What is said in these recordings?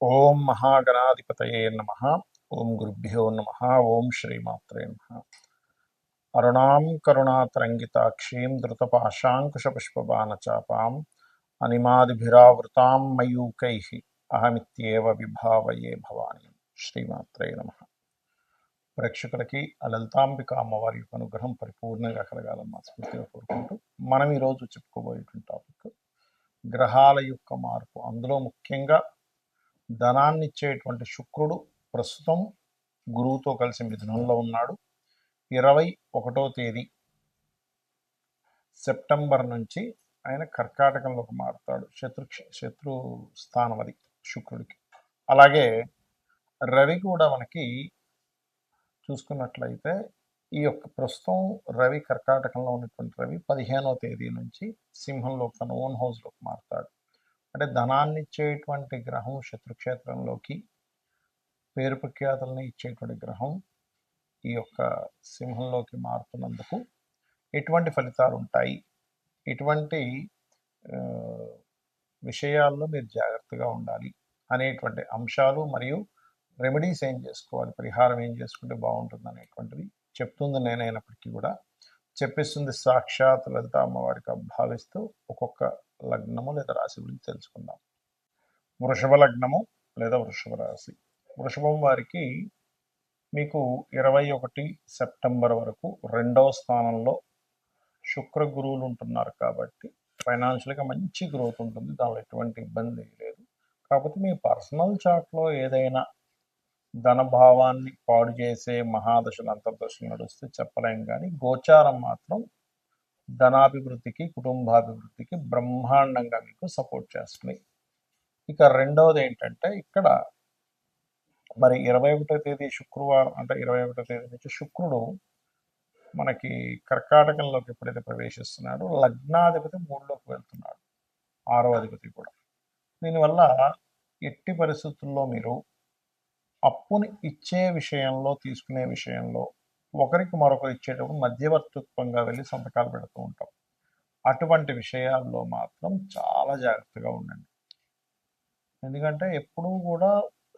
ఓం మహాగణాధిపతయే నమః. ఓం గురుభ్యో నమః. ఓం శ్రీమాత్రే నమః. అరుణాం కరుణాతరంగితాక్షీం ధృతపాశాంకుశపుష్పబాణచాపాం అనిమాదిభిరావృతాం మయూకైః అహమిత్యేవ విభావయే భవాని. శ్రీమాత్రే నమః. ప్రేక్షకులకి ఆ లలితాంబిక అమ్మవారి యొక్క అనుగ్రహం పరిపూర్ణంగా కలగాలని మనస్ఫూర్తిగా కోరుకుంటూ మనం ఈరోజు చెప్పుకోబోయేటువంటి టాపిక్ గ్రహాల యొక్క మార్పు. అందులో ముఖ్యంగా ధనాన్ని ఇచ్చేటువంటి శుక్రుడు ప్రస్తుతం గురువుతో కలిసి మిథునంలో ఉన్నాడు. 21వ తేదీ సెప్టెంబర్ నుంచి ఆయన కర్కాటకంలోకి మారుతాడు. శత్రు స్థానం అది శుక్రుడికి. అలాగే రవి కూడా మనకి చూసుకున్నట్లయితే ఈ యొక్క ప్రస్తుతం రవి కర్కాటకంలో ఉన్నటువంటి రవి 15వ తేదీ నుంచి సింహంలో తన ఓన్ హౌస్లోకి మారుతాడు. అంటే ధనాన్ని ఇచ్చేటువంటి గ్రహం శత్రుక్షేత్రంలోకి, పేరు ప్రఖ్యాతులని ఇచ్చేటువంటి గ్రహం ఈ యొక్క సింహంలోకి మారుతున్నందుకు ఎటువంటి ఫలితాలు ఉంటాయి, ఎటువంటి విషయాల్లో మీరు జాగ్రత్తగా ఉండాలి అనేటువంటి అంశాలు, మరియు రెమెడీస్ ఏం చేసుకోవాలి, పరిహారం ఏం చేసుకుంటే బాగుంటుంది అనేటువంటిది చెప్తుంది నేనైనప్పటికీ కూడా చెప్పిస్తుంది సాక్షాత్ లలిత అమ్మవారికి భావిస్తూ ఒక్కొక్క లగ్నము లేదా రాశి గురించి తెలుసుకుందాం. వృషభ లగ్నము లేదా వృషభ రాశి. వృషభం వారికి మీకు 21 సెప్టెంబర్ వరకు 2వ స్థానంలో శుక్ర గురువులు ఉంటున్నారు కాబట్టి ఫైనాన్షియల్గా మంచి గ్రోత్ ఉంటుంది, దానిలో ఎటువంటి ఇబ్బంది లేదు. కాకపోతే మీ పర్సనల్ చార్ట్లో ఏదైనా ధనభావాన్ని పాడు చేసే మహాదశలు అంతర్దశలు నడుస్తే చెప్పలేం, కానీ గోచారం మాత్రం ధనాభివృద్ధికి, కుటుంబాభివృద్ధికి బ్రహ్మాండంగా మీకు సపోర్ట్ చేస్తుంది. ఇక రెండవది ఏంటంటే, ఇక్కడ మరి 21వ తేదీ శుక్రవారం, అంటే 21వ తేదీ నుంచి శుక్రుడు మనకి కర్కాటకంలోకి ఎప్పుడైతే ప్రవేశిస్తున్నాడో లగ్నాధిపతి 3లోకి వెళ్తున్నాడు, 6వ అధిపతి కూడా. దీనివల్ల ఎట్టి పరిస్థితుల్లో మీరు అప్పుని ఇచ్చే విషయంలో, తీసుకునే విషయంలో ఒకరికి మరొకరు ఇచ్చేటప్పుడు మధ్యవర్తిత్వంగా వెళ్ళి సంతకాలు పెడుతూ ఉంటాం. అటువంటి విషయాల్లో మాత్రం చాలా జాగ్రత్తగా ఉండండి. ఎందుకంటే ఎప్పుడూ కూడా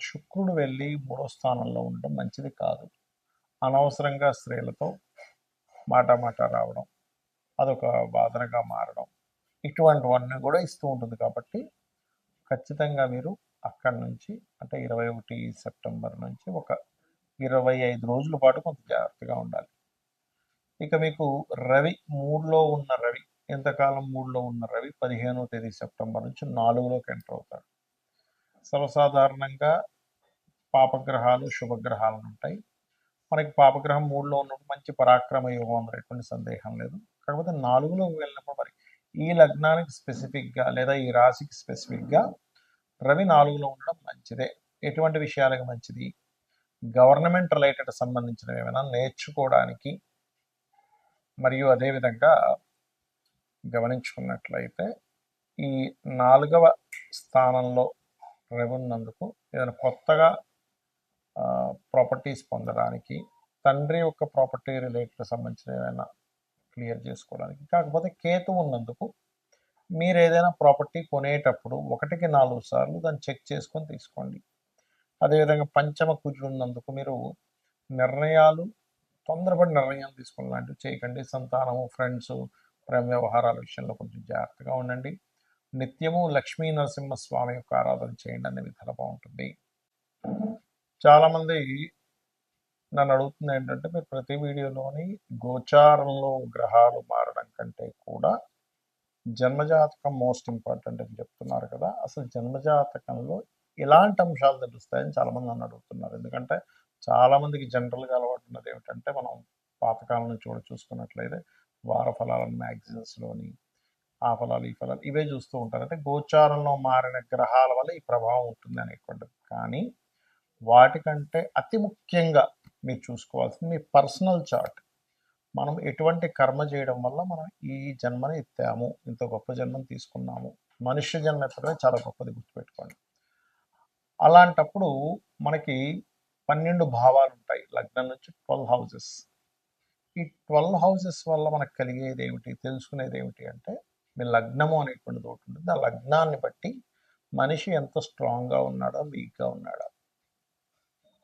శుక్రుడు వెళ్ళి 3వ స్థానంలో ఉండడం మంచిది కాదు. అనవసరంగా స్త్రీలతో మాట రావడం, అదొక వాదనగా మారడం, ఇటువంటివన్నీ కూడా ఇస్తూ ఉంటుంది. కాబట్టి ఖచ్చితంగా మీరు అక్కడి నుంచి, అంటే 21 సెప్టెంబర్ నుంచి ఒక 25 రోజుల పాటు కొంత జాగ్రత్తగా ఉండాలి. ఇక మీకు రవి 3లో ఉన్న రవి, ఎంతకాలం 3లో ఉన్న రవి 15వ తేదీ సెప్టెంబర్ నుంచి 4లోకి ఎంటర్ అవుతాడు. సర్వసాధారణంగా పాపగ్రహాలు శుభగ్రహాలు ఉంటాయి. మనకి పాపగ్రహం 3లో ఉన్నప్పుడు మంచి పరాక్రమ యోగం అందులో ఎటువంటి సందేహం లేదు. కాకపోతే 4లోకి వెళ్ళినప్పుడు మరి ఈ లగ్నానికి స్పెసిఫిక్గా లేదా ఈ రాశికి స్పెసిఫిక్గా రవి 4లో ఉండడం మంచిదే. ఎటువంటి విషయాలకు మంచిది? గవర్నమెంట్ రిలేటెడ్ సంబంధించినవి ఏమైనా నేర్చుకోవడానికి, మరియు అదేవిధంగా గమనించుకున్నట్లయితే ఈ 4వ స్థానంలో రవి ఉన్నందుకు ఏదైనా కొత్తగా ప్రాపర్టీస్ పొందడానికి, తండ్రి యొక్క ప్రాపర్టీ రిలేటెడ్ సంబంధించిన ఏమైనా క్లియర్ చేసుకోవడానికి. కాకపోతే కేతు ఉన్నందుకు మీరు ఏదైనా ప్రాపర్టీ కొనేటప్పుడు 1కి 4 సార్లు దాన్ని చెక్ చేసుకొని తీసుకోండి. అదేవిధంగా పంచమ కుజుడు ఉన్నందుకు మీరు తొందరపడి నిర్ణయాలు తీసుకోవడం లాంటివి చేయకండి. సంతానము, ఫ్రెండ్స్, ప్రేమ వ్యవహారాల విషయంలో కొంచెం జాగ్రత్తగా ఉండండి. నిత్యము లక్ష్మీ నరసింహస్వామి యొక్క ఆరాధన చేయండి, అనే విధాలు బాగుంటుంది. చాలామంది నన్ను అడుగుతుంది ఏంటంటే, మీరు ప్రతి వీడియోలోని గోచారంలో గ్రహాలు మారడం కంటే కూడా జన్మజాతకం మోస్ట్ ఇంపార్టెంట్ అని చెప్తున్నారు కదా. అసలు జన్మజాతకంలో ఎలాంటి అంశాలు తెలుస్తాయని చాలామంది నన్ను అడుగుతున్నారు. ఎందుకంటే చాలామందికి జనరల్గా అలవాటు ఉన్నది ఏమిటంటే, మనం పాతకాలం నుంచి కూడా చూసుకున్నట్లయితే వార ఫలాలను మ్యాగజైన్స్లోని ఆ ఫలాలు, ఈ ఫలాలు ఇవే చూస్తూ ఉంటారు. అంటే గోచారంలో మారిన గ్రహాల వల్ల ఈ ప్రభావం ఉంటుంది అనేటువంటిది. కానీ వాటికంటే అతి ముఖ్యంగా మీరు చూసుకోవాల్సింది మీ పర్సనల్ చార్ట్. మనం ఎటువంటి కర్మ చేయడం వల్ల మనం ఈ జన్మని ఎత్తాము, ఇంత గొప్ప జన్మని తీసుకున్నాము. మనుష్య జన్మ ఎత్తడమే చాలా గొప్పది, గుర్తుపెట్టుకోండి. అలాంటప్పుడు మనకి 12 భావాలు ఉంటాయి, లగ్నం నుంచి 12 హౌసెస్. ఈ 12 హౌసెస్ వల్ల మనకు కలిగేది ఏమిటి, తెలుసుకునేది ఏమిటి అంటే, మీ లగ్నము అనేటువంటిది ఒకటి ఉంటుంది. ఆ లగ్నాన్ని బట్టి మనిషి ఎంత స్ట్రాంగ్గా ఉన్నాడో వీక్గా ఉన్నాడో,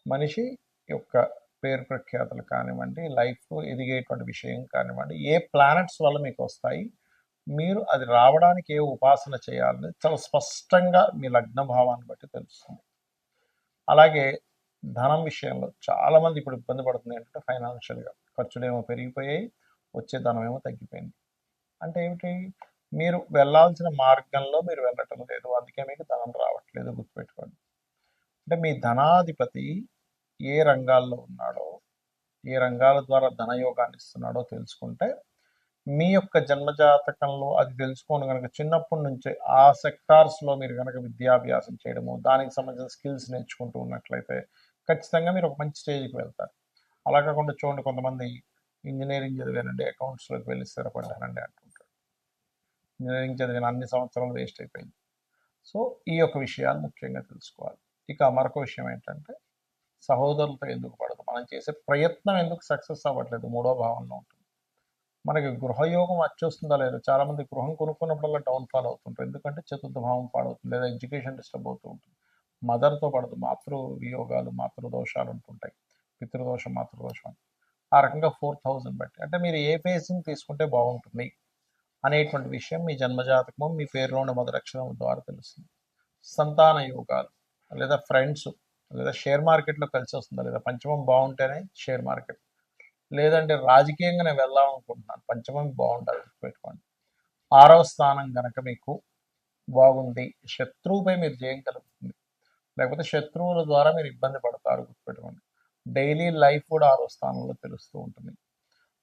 మనిషి యొక్క పేరు ప్రఖ్యాతులు కానివ్వండి, లైఫ్లో ఎదిగేటువంటి విషయం కానివ్వండి, ఏ ప్లానెట్స్ వల్ల మీకు వస్తాయి, మీరు అది రావడానికి ఏ ఉపాసన చేయాలని చాలా స్పష్టంగా మీ లగ్న భావాన్ని బట్టి తెలుస్తుంది. అలాగే ధనం విషయంలో చాలామంది ఇప్పుడు ఇబ్బంది పడుతుంది ఏంటంటే ఫైనాన్షియల్గా ఖర్చులేమో పెరిగిపోయాయి, వచ్చే ధనం ఏమో తగ్గిపోయింది. అంటే ఏమిటి, మీరు వెళ్ళాల్సిన మార్గంలో మీరు వెళ్ళటం లేదు, అందుకే మీకు ధనం రావట్లేదు. గుర్తుపెట్టుకోండి. అంటే మీ ధనాధిపతి ఏ రంగాల్లో ఉన్నాడో, ఏ రంగాల ద్వారా ధనయోగాన్ని ఇస్తున్నాడో తెలుసుకుంటే, మీ యొక్క జన్మజాతకంలో అది తెలుసుకొని కనుక చిన్నప్పటి నుంచే ఆ సెక్టార్స్లో మీరు కనుక విద్యాభ్యాసం చేయడము, దానికి సంబంధించిన స్కిల్స్ నేర్చుకుంటూ ఉన్నట్లయితే ఖచ్చితంగా మీరు ఒక మంచి స్టేజ్కి వెళ్తారు. అలా కాకుండా చూడండి, కొంతమంది ఇంజనీరింగ్ చదివానండి, అకౌంట్స్లోకి వెళ్ళి స్థిరపడ్డానండి అంటుంటారు. ఇంజనీరింగ్ చదివిన అన్ని సంవత్సరాలు వేస్ట్ అయిపోయింది. సో ఈ యొక్క విషయాలు ముఖ్యంగా తెలుసుకోవాలి. ఇక మరొక విషయం ఏంటంటే, సహోదరులతో ఎందుకు పడదు, మనం చేసే ప్రయత్నం ఎందుకు సక్సెస్ అవ్వట్లేదు, మూడో భావంలో ఉంటుంది. మనకి గృహయోగం వచ్చేస్తుందా లేదా, చాలామంది గృహం కొనుక్కున్నప్పుడల్లా డౌన్ఫాల్ అవుతుంటారు. ఎందుకంటే చతుర్థ భావం పాడవుతుంది, లేదా ఎడ్యుకేషన్ డిస్టర్బ్ అవుతూ ఉంటుంది. మదర్తో పడదు, మాతృ వియోగాలు, మాతృదోషాలు ఉంటుంటాయి, పితృదోషం, మాతృదోషం అని. ఆ రకంగా 4000 బట్టి అంటే మీరు ఏ ఫేసింగ్ తీసుకుంటే బాగుంటుంది అనేటువంటి విషయం మీ జన్మజాతకము, మీ పేరులో ఉన్న మొదటి అక్షరం ద్వారా తెలుస్తుంది. సంతాన యోగాలు, లేదా ఫ్రెండ్స్, లేదా షేర్ మార్కెట్లో కలిసి వస్తుందా లేదా, పంచమం బాగుంటేనే షేర్ మార్కెట్, లేదంటే రాజకీయంగా నేను వెళ్దాం అనుకుంటున్నాను, పంచమం బాగుంటుంది పెట్టుకోండి. 6వ స్థానం కనుక మీకు బాగుంది, శత్రువుపై మీరు జయం కలుగుతుంది, లేకపోతే శత్రువుల ద్వారా మీరు ఇబ్బంది పడతారు, గుర్తుపెట్టుకోండి. డైలీ లైఫ్ కూడా 6వ స్థానంలో తెలుస్తూ ఉంటుంది.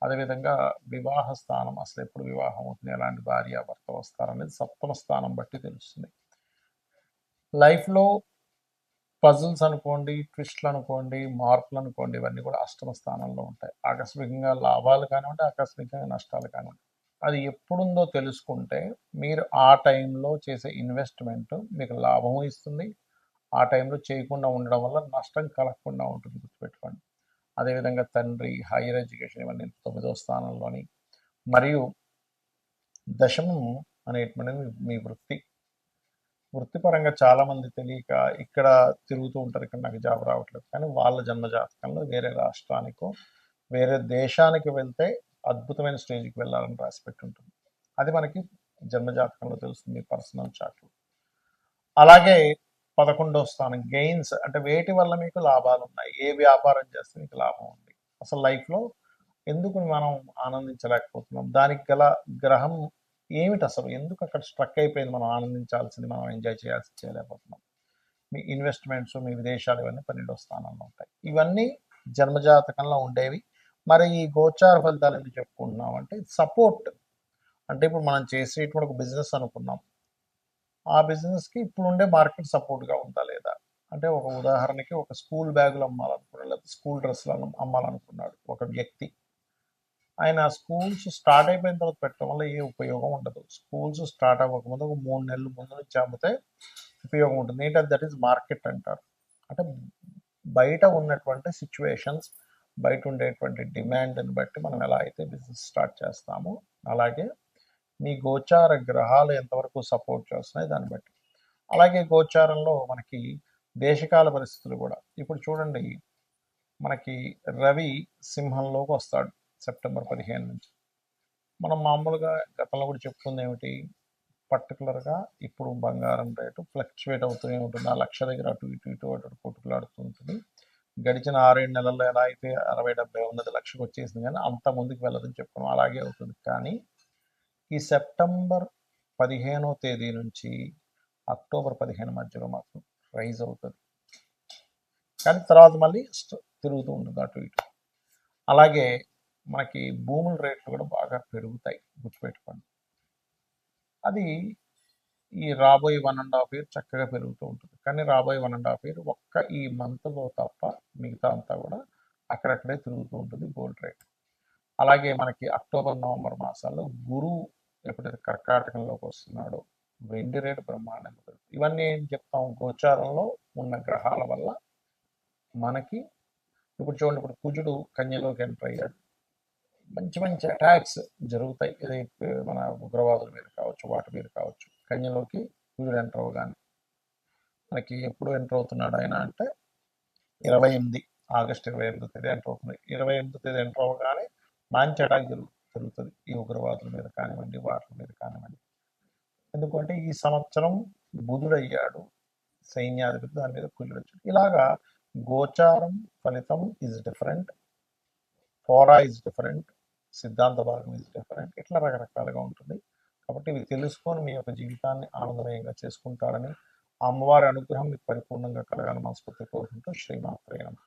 అదేవిధంగా వివాహ స్థానం, అసలు ఎప్పుడు వివాహం అవుతుంది, ఎలాంటి భార్య భర్త వస్తారనేది 7వ స్థానం బట్టి తెలుస్తుంది. లైఫ్లో పజిల్స్ అనుకోండి, ట్విస్ట్లు అనుకోండి, మార్పులు అనుకోండి, ఇవన్నీ కూడా 8వ స్థానంలో ఉంటాయి. ఆకస్మికంగా లాభాలు కానివ్వండి, ఆకస్మికంగా నష్టాలు కానివ్వండి, అది ఎప్పుడుందో తెలుసుకుంటే మీరు ఆ టైంలో చేసే ఇన్వెస్ట్మెంట్ మీకు లాభం ఇస్తుంది. ఆ టైంలో చేయకుండా ఉండడం వల్ల నష్టం కలగకుండా ఉంటుంది, గుర్తుపెట్టుకోండి. అదేవిధంగా తండ్రి, హైయర్ ఎడ్యుకేషన్, ఇవన్నీ 9వ స్థానంలోని. మరియు దశమం అనేటువంటిది మీ వృత్తి. వృత్తిపరంగా చాలామంది తెలియక ఇక్కడ తిరుగుతూ ఉంటారు, ఇక్కడ నాకు జాబ్ రావట్లేదు, కానీ వాళ్ళ జన్మజాతకంలో వేరే రాష్ట్రానికో వేరే దేశానికి వెళ్తే అద్భుతమైన స్టేజ్కి వెళ్ళాలని రాసిపెట్టి ఉంటుంది. అది మనకి జన్మజాతకంలో తెలుస్తుంది, పర్సనల్ చార్ట్. అలాగే 11వ స్థానం గెయిన్స్, అంటే వేటి వల్ల మీకు లాభాలు ఉన్నాయి, ఏ వ్యాపారం చేస్తే మీకు లాభం ఉంది, అసలు లైఫ్లో ఎందుకు మనం ఆనందించలేకపోతున్నాం, దానికి గల గ్రహం ఏమిటి, అసలు ఎందుకు అక్కడ స్ట్రక్ అయిపోయింది, మనం ఆనందించాల్సింది మనం ఎంజాయ్ చేయాల్సి చేయలేకపోతున్నాం. మీ ఇన్వెస్ట్మెంట్స్, మీ విదేశాలు, ఇవన్నీ 12వ స్థానంలో ఉంటాయి. ఇవన్నీ జన్మజాతకంలో ఉండేవి. మరి ఈ గోచార ఫలితాలు ఎందుకు చెప్పుకుంటున్నాం అంటే సపోర్ట్. అంటే ఇప్పుడు మనం చేసేటువంటి ఒక బిజినెస్ అనుకున్నాం, ఆ బిజినెస్కి ఇప్పుడు ఉండే మార్కెట్ సపోర్ట్గా ఉందా లేదా. అంటే ఒక ఉదాహరణకి ఒక స్కూల్ బ్యాగులు అమ్మాలనుకున్నాడు, లేదా స్కూల్ డ్రెస్సులు అమ్మాలనుకున్నాడు ఒక వ్యక్తి. ఆయన స్కూల్స్ స్టార్ట్ అయిపోయిన తర్వాత పెట్టడం వల్ల ఏ ఉపయోగం ఉండదు. స్కూల్స్ స్టార్ట్ అవ్వకముందు ఒక 3 నెలల ముందు నుంచి అమ్మితే ఉపయోగం ఉంటుంది. ఏంటంటే దట్ ఈస్ మార్కెట్ అంటారు. అంటే బయట ఉన్నటువంటి సిచ్యువేషన్స్, బయట ఉండేటువంటి డిమాండ్ని బట్టి మనం ఎలా అయితే బిజినెస్ స్టార్ట్ చేస్తామో, అలాగే మీ గోచార గ్రహాలు ఎంతవరకు సపోర్ట్ చేస్తున్నాయి దాన్ని బట్టి. అలాగే గోచారంలో మనకి దేశకాల పరిస్థితులు కూడా. ఇప్పుడు చూడండి, మనకి రవి సింహంలోకి వస్తాడు సెప్టెంబర్ 15 నుంచి. మనం మామూలుగా గతంలో కూడా చెప్పుకుంది ఏమిటి, పర్టికులర్గా ఇప్పుడు బంగారం రేటు ఫ్లక్చువేట్ అవుతూనే ఉంటుంది. ఆ లక్ష దగ్గర అటు ఇటు ఇటు అటు కొట్టుకులాడుతూ ఉంటుంది. గడిచిన 6-7 నెలల్లో ఎలా అయితే 60-70 ఉన్నది లక్షకు వచ్చేసింది, కానీ అంత ముందుకు వెళ్ళదని చెప్పుకున్నాం, అలాగే అవుతుంది. కానీ ఈ సెప్టెంబర్ 15వ తేదీ నుంచి అక్టోబర్ 15 మధ్యలో మాత్రం రైజ్ అవుతుంది, కానీ తర్వాత మళ్ళీ తిరుగుతూ ఉంటుంది అటు ఇటు. అలాగే మనకి భూముల రేట్లు కూడా బాగా పెరుగుతాయి, గుర్తుపెట్టుకోండి. అది ఈ రాబోయే 1.5 ఇయర్ చక్కగా పెరుగుతూ ఉంటుంది, కానీ రాబోయే 1.5 ఇయర్ ఒక్క ఈ మంత్లో తప్ప మిగతా అంతా కూడా అక్కడక్కడే తిరుగుతూ ఉంటుంది గోల్డ్ రేట్. అలాగే మనకి అక్టోబర్ నవంబర్ మాసాల్లో గురువు ఎప్పుడైతే కర్కాటకంలోకి వస్తున్నాడో వెండి రేటు బ్రహ్మాండంగా పెరుగుతుంది. ఇవన్నీ ఏం చెప్తాం, గోచారంలో ఉన్న గ్రహాల వల్ల మనకి. ఇప్పుడు చూడండి, ఇప్పుడు కుజుడు కన్యలోకి ఎంటర్ అయ్యాడు, మంచి మంచి అటాక్స్ జరుగుతాయి. ఇది మన ఉగ్రవాదుల మీద కావచ్చు, వాటి మీద కావచ్చు. కన్యలోకి కుజుడు ఎంటర్ అవ్వగానే మనకి ఎప్పుడు ఎంటర్ అవుతున్నాడు ఆయన అంటే 28 ఆగస్టు 28వ తేదీ ఎంటర్ అవుతుంది. 28వ తేదీ ఎంటర్ అవ్వగానే మంచి అటాక్ జరుగుతుంది ఈ ఉగ్రవాదుల మీద కానివ్వండి, వాటి మీద కానివ్వండి. ఎందుకంటే ఈ సంవత్సరం బుధుడయ్యాడు సైన్యాధిపతి, దాని మీద కుజుడు వచ్చాడు. ఇలాగా గోచారం ఫలితం ఈజ్ డిఫరెంట్, ఫోరా ఈజ్ డిఫరెంట్, సిద్ధాంత భాగం ఈజ్ డిఫరెంట్, ఇట్లా రకరకాలుగా ఉంటుంది. కాబట్టి ఇవి తెలుసుకొని మీ యొక్క జీవితాన్ని ఆనందమయంగా చేసుకుంటారని, అమ్మవారి అనుగ్రహం మీకు పరిపూర్ణంగా కలగాలని మనస్ఫూర్తి కోరుకుంటూ శ్రీమాత్రే నమః.